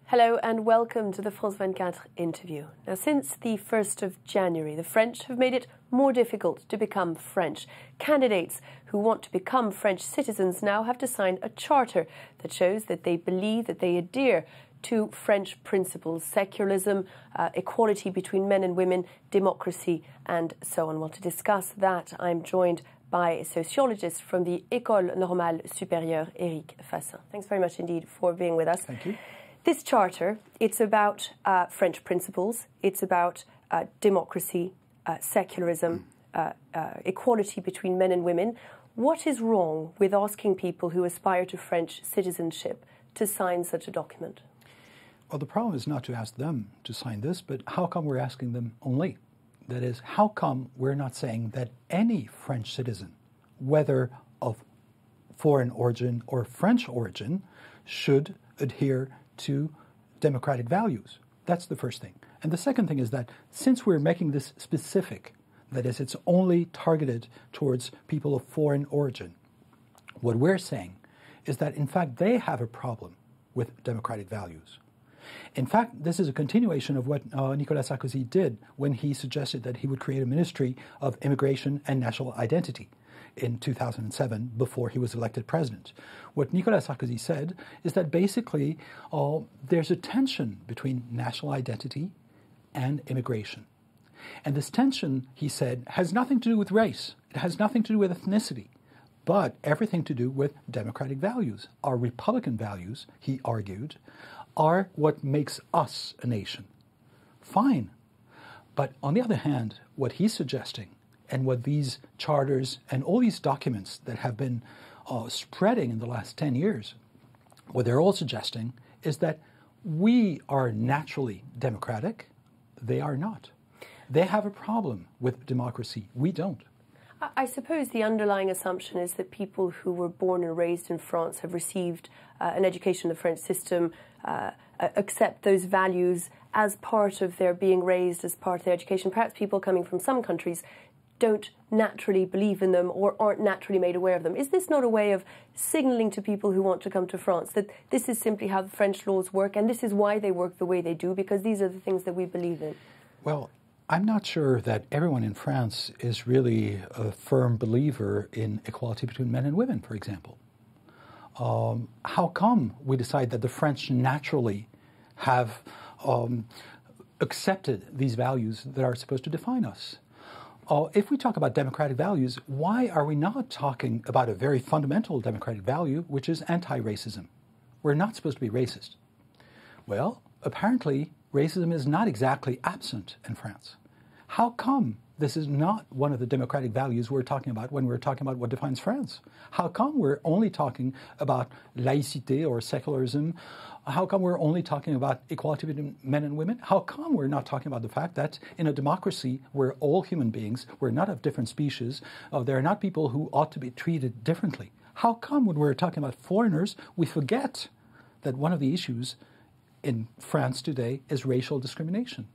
Hello and welcome to the France 24 interview. Now, since the 1st of January, the French have made it more difficult to become French. Candidates who want to become French citizens now have to sign a charter that shows that they believe that they adhere to French principles, secularism, equality between men and women, democracy, and so on. Well, to discuss that, I'm joined by a sociologist from the École Normale Supérieure, Éric Fassin. Thanks very much indeed for being with us. Thank you. This charter, it's about French principles, it's about democracy, secularism, equality between men and women. What is wrong with asking people who aspire to French citizenship to sign such a document? Well, the problem is not to ask them to sign this, but how come we're asking them only? That is, how come we're not saying that any French citizen, whether of foreign origin or French origin, should adhere to democratic values? That's the first thing. And the second thing is that since we're making this specific, that is, it's only targeted towards people of foreign origin, what we're saying is that, in fact, they have a problem with democratic values. In fact, this is a continuation of what Nicolas Sarkozy did when he suggested that he would create a Ministry of Immigration and National Identity in 2007, before he was elected president. What Nicolas Sarkozy said is that basically there's a tension between national identity and immigration. And this tension, he said, has nothing to do with race. It has nothing to do with ethnicity, but everything to do with democratic values. Our Republican values, he argued, are what makes us a nation. Fine. But on the other hand, what he's suggesting and what these charters and all these documents that have been spreading in the last 10 years, what they're all suggesting is that we are naturally democratic. They are not. They have a problem with democracy. We don't. I suppose the underlying assumption is that people who were born and raised in France have received an education in the French system, accept those values as part of their being raised, as part of their education. Perhaps people coming from some countries don't naturally believe in them or aren't naturally made aware of them. Is this not a way of signalling to people who want to come to France that this is simply how the French laws work and this is why they work the way they do, because these are the things that we believe in? Well, I'm not sure that everyone in France is really a firm believer in equality between men and women, for example. How come we decide that the French naturally have accepted these values that are supposed to define us? If we talk about democratic values, why are we not talking about a very fundamental democratic value, which is anti-racism? We're not supposed to be racist. Well, apparently, racism is not exactly absent in France. How come this is not one of the democratic values we're talking about when we're talking about what defines France? How come we're only talking about laïcité or secularism? How come we're only talking about equality between men and women? How come we're not talking about the fact that in a democracy we're all human beings, we're not of different species, there are not people who ought to be treated differently? How come when we're talking about foreigners, we forget that one of the issues in France today is racial discrimination?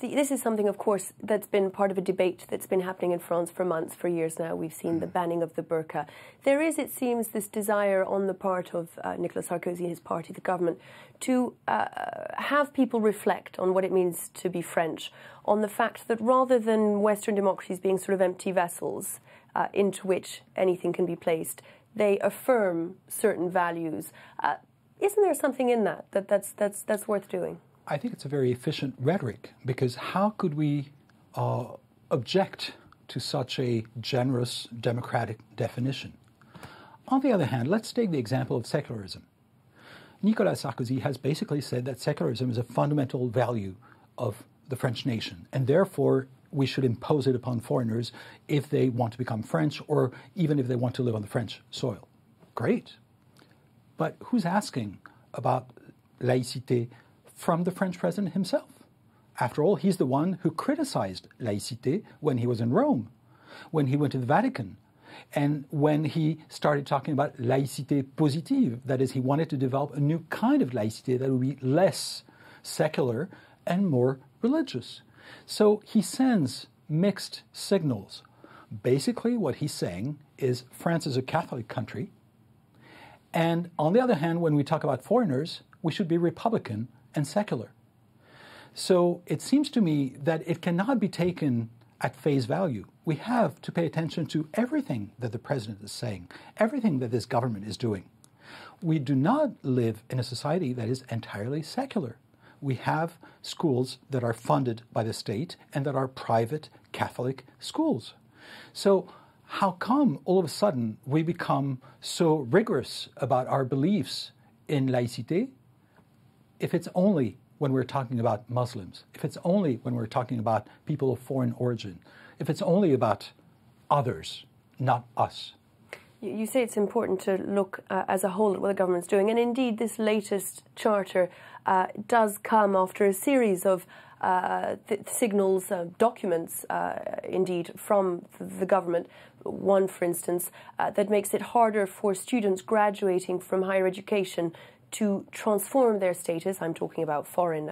This is something, of course, that's been part of a debate that's been happening in France for months, for years now. We've seen the banning of the burqa. There is, it seems, this desire on the part of Nicolas Sarkozy and his party, the government, to have people reflect on what it means to be French, on the fact that rather than Western democracies being sort of empty vessels into which anything can be placed, they affirm certain values. Isn't there something in that's worth doing? I think it's a very efficient rhetoric, because how could we object to such a generous democratic definition? On the other hand, let's take the example of secularism. Nicolas Sarkozy has basically said that secularism is a fundamental value of the French nation, and therefore we should impose it upon foreigners if they want to become French or even if they want to live on the French soil. Great. But who's asking about laïcité from the French president himself? After all, he's the one who criticized laïcité when he was in Rome, when he went to the Vatican, and when he started talking about laïcité positive. That is, he wanted to develop a new kind of laïcité that would be less secular and more religious. So he sends mixed signals Basically, what he's saying is France is a Catholic country, and on the other hand, when we talk about foreigners, we should be Republican and secular. So it seems to me that it cannot be taken at face value. We have to pay attention to everything that the president is saying, everything that this government is doing. We do not live in a society that is entirely secular. We have schools that are funded by the state and that are private Catholic schools. So how come all of a sudden we become so rigorous about our beliefs in laïcité if it's only when we're talking about Muslims, if it's only when we're talking about people of foreign origin, if it's only about others, not us? You say it's important to look as a whole at what the government's doing, and indeed this latest charter does come after a series of signals, documents, indeed, from the government. One, for instance, that makes it harder for students graduating from higher education to transform their status, I'm talking about foreign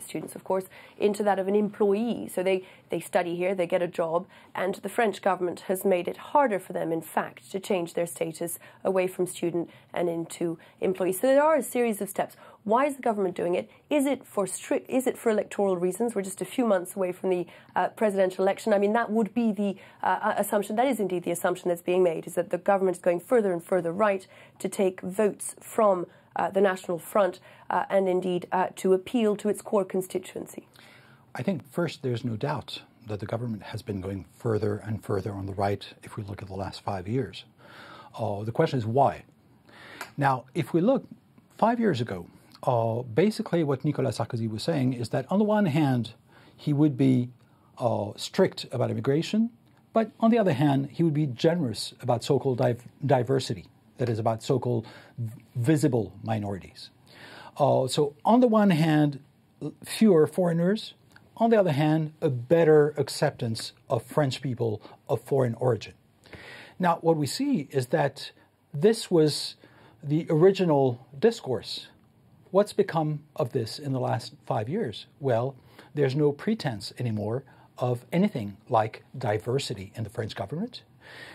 students, of course, into that of an employee. So they study here, they get a job, and the French government has made it harder for them, in fact, to change their status away from student and into employee. So there are a series of steps. Why is the government doing it? Is it for electoral reasons? We're just a few months away from the presidential election. I mean, that would be the assumption. That is indeed the assumption that's being made, is that the government is going further and further right to take votes from the National Front and indeed to appeal to its core constituency. I think first there's no doubt that the government has been going further and further on the right if we look at the last 5 years. The question is why? Now, if we look 5 years ago, basically what Nicolas Sarkozy was saying is that on the one hand, he would be strict about immigration, but on the other hand, he would be generous about so-called diversity, that is about so-called visible minorities. So on the one hand, fewer foreigners. On the other hand, a better acceptance of French people of foreign origin. Now, what we see is that this was the original discourse. What's become of this in the last 5 years? Well, there's no pretense anymore of anything like diversity in the French government.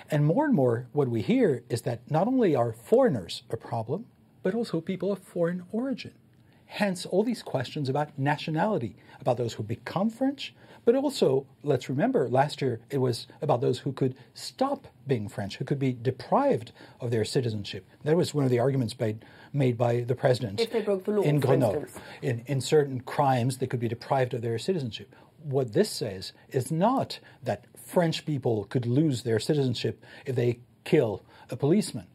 And more, what we hear is that not only are foreigners a problem, but also people of foreign origin. Hence, all these questions about nationality, about those who become French, but also, let's remember, last year it was about those who could stop being French, who could be deprived of their citizenship. That was one of the arguments made by the president if they broke the law, in Grenoble. In certain crimes, they could be deprived of their citizenship. What this says is not that French people could lose their citizenship if they kill a policeman,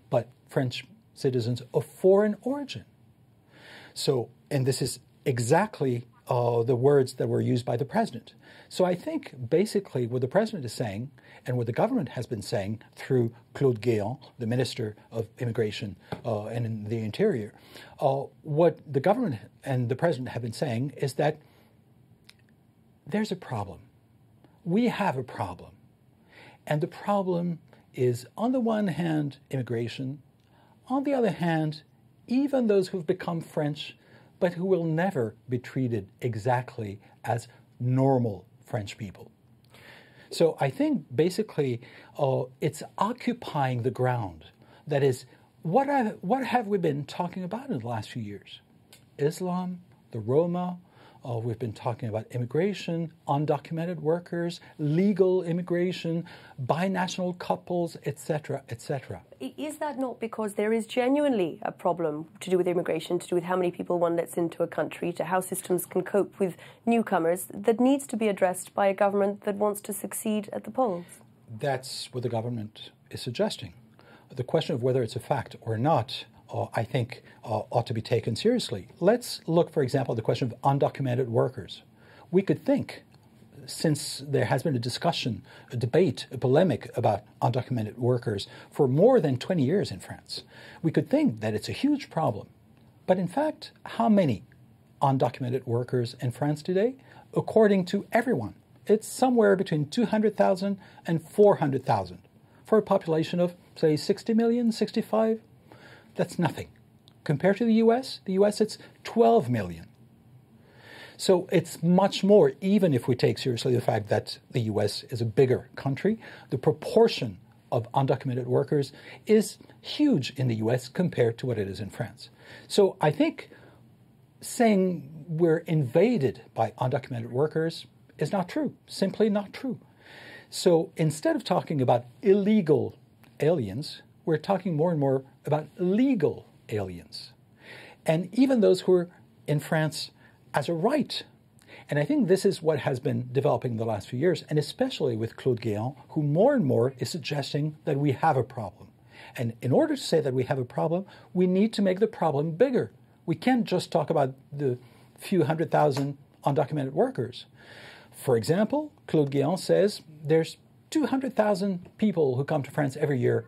but French citizens of foreign origin. So, and this is exactly the words that were used by the president. So I think basically what the president is saying and what the government has been saying through Claude Guéant, the Minister of Immigration and in the Interior, what the government and the president have been saying is that there's a problem. We have a problem. And the problem is, on the one hand, immigration. On the other hand, even those who've become French, but who will never be treated exactly as normal French people. So I think basically it's occupying the ground. That is, what have we been talking about in the last few years? Islam, the Roma. We've been talking about immigration, undocumented workers, legal immigration, binational couples, etc., etc. Is that not because there is genuinely a problem to do with immigration, to do with how many people one lets into a country, to how systems can cope with newcomers, that needs to be addressed by a government that wants to succeed at the polls? That's what the government is suggesting. The question of whether it's a fact or not, I think, ought to be taken seriously. Let's look, for example, at the question of undocumented workers. We could think, since there has been a discussion, a debate, a polemic about undocumented workers for more than 20 years in France, we could think that it's a huge problem. But in fact, how many undocumented workers in France today? According to everyone, it's somewhere between 200,000 and 400,000 for a population of, say, 60 million, 65. That's nothing. Compared to the U.S., it's 12 million. So it's much more, even if we take seriously the fact that the US is a bigger country, the proportion of undocumented workers is huge in the US compared to what it is in France. So I think saying we're invaded by undocumented workers is not true, simply not true. So instead of talking about illegal aliens, we're talking more and more about legal aliens. And even those who are in France as a right. And I think this is what has been developing in the last few years, and especially with Claude Guéant, who more and more is suggesting that we have a problem. And in order to say that we have a problem, we need to make the problem bigger. We can't just talk about the few 100,000 undocumented workers. For example, Claude Guéant says there's 200,000 people who come to France every year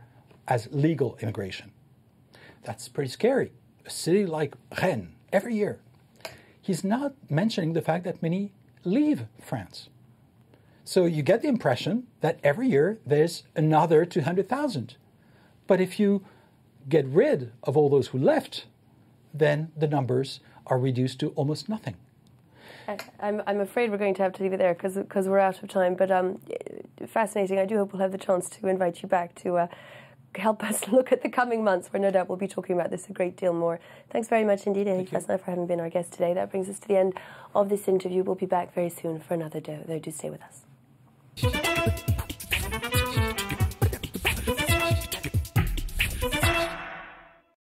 as legal immigration. That's pretty scary. A city like Rennes, every year. He's not mentioning the fact that many leave France. So you get the impression that every year there's another 200,000. But if you get rid of all those who left, then the numbers are reduced to almost nothing. I'm afraid we're going to have to leave it there because we're out of time. But fascinating. I do hope we'll have the chance to invite you back to help us look at the coming months, where no doubt we'll be talking about this a great deal more. Thanks very much indeed, Eric Fasnacht, for having been our guest today. That brings us to the end of this interview. We'll be back very soon for another, though do stay with us.